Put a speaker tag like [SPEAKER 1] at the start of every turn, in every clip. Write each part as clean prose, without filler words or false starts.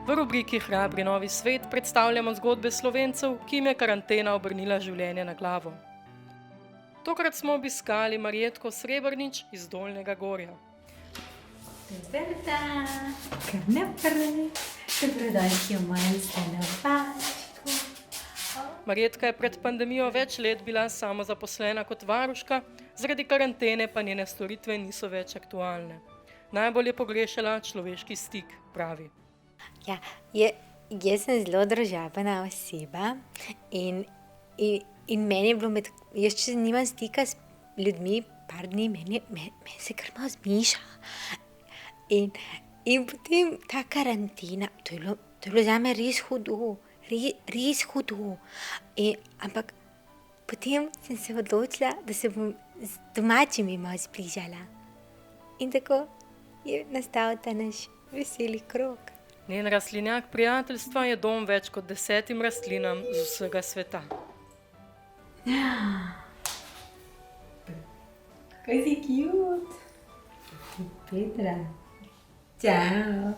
[SPEAKER 1] V rubriki Hrabri novi svet predstavljamo zgodbe Slovencev, ki jim je karantena obrnila življenje na glavo. Tokrat smo obiskali Marjetko Srebrnič iz Dolnjega Gorja.
[SPEAKER 2] Dober dan, kar naprej, dobrodošli v mojem stanovanjčku.
[SPEAKER 1] Marjetka je pred pandemijo več let bila samozaposlena kot varuška, zaradi karantene pa njene storitve niso več aktualne. Najbolj je pogrešala človeški stik, pravi.
[SPEAKER 2] Ja, jaz sem zelo družabna oseba in meni je bilo jaz če nimam stika s ljudmi par dni, meni se kar malo zmiša. In potem ta karantena, to je bilo zame res hudo, res hudo. Ampak potem sem se odločila, da se bom z domačimi malo zbližala. In tako je nastal ta naš veseli krog.
[SPEAKER 1] Njen rastlinjak prijateljstva je dom več kot 10 rastlinam z vsega sveta.
[SPEAKER 2] Kaj si cute. Petra. Čau.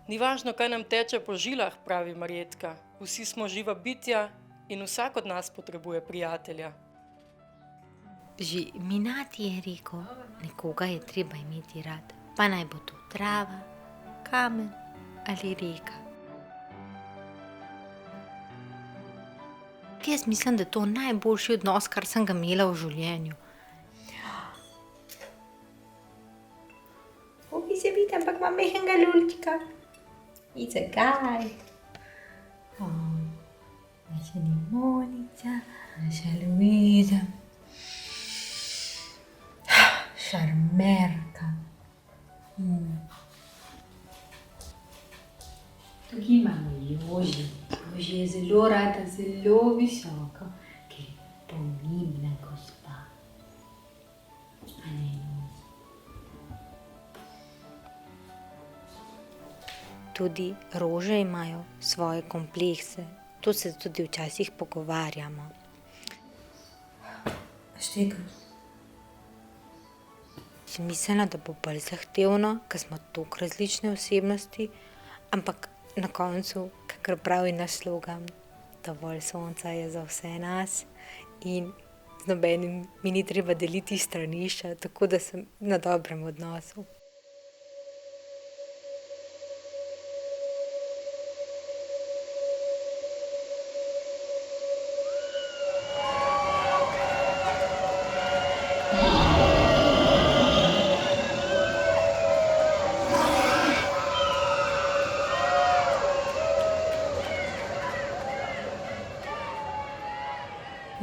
[SPEAKER 1] Ni važno, kaj nam teče po žilah, pravi Marjetka. Vsi smo živa bitja in vsak od nas potrebuje prijatelja.
[SPEAKER 2] Že Minati je rekel, nekoga je treba imeti rad. Pa naj bo to trava, kamen ali reka. Jaz mislim, da je to najboljši odnos, kar sem ga imela v življenju. Upi se biti, ampak imam mehkega lulčka. It's a guy. Naša Limonica, naša Luiza. Šarmerka. Tukaj imamo Joži. Joži je zelo rada, zelo visoko, ker je pomembna gospa. A ne, Joži? Tudi rože imajo svoje komplekse. To se tudi včasih pogovarjamo. Štekam. Sem mislila, da bo bolj zahtevno, ker smo toliko različne osebnosti, ampak na koncu, kakor pravi naš slogan, dovolj sonca je za vse nas in z nobenim mi ni treba deliti stranišča, tako da sem na dobrem odnosu.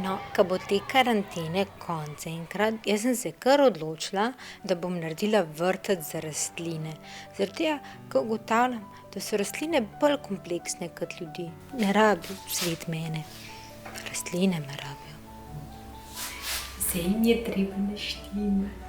[SPEAKER 2] No, ko bo te karantene konec enkrat, jaz sem se kar odločila, da bom naredila vrtec za rastline. Zaradi tega, ko ugotavljam, da so rastline bolj kompleksne kot ljudi. Ne rabi svet mene. Rastline me rabijo. Vse jim je treba naštimati.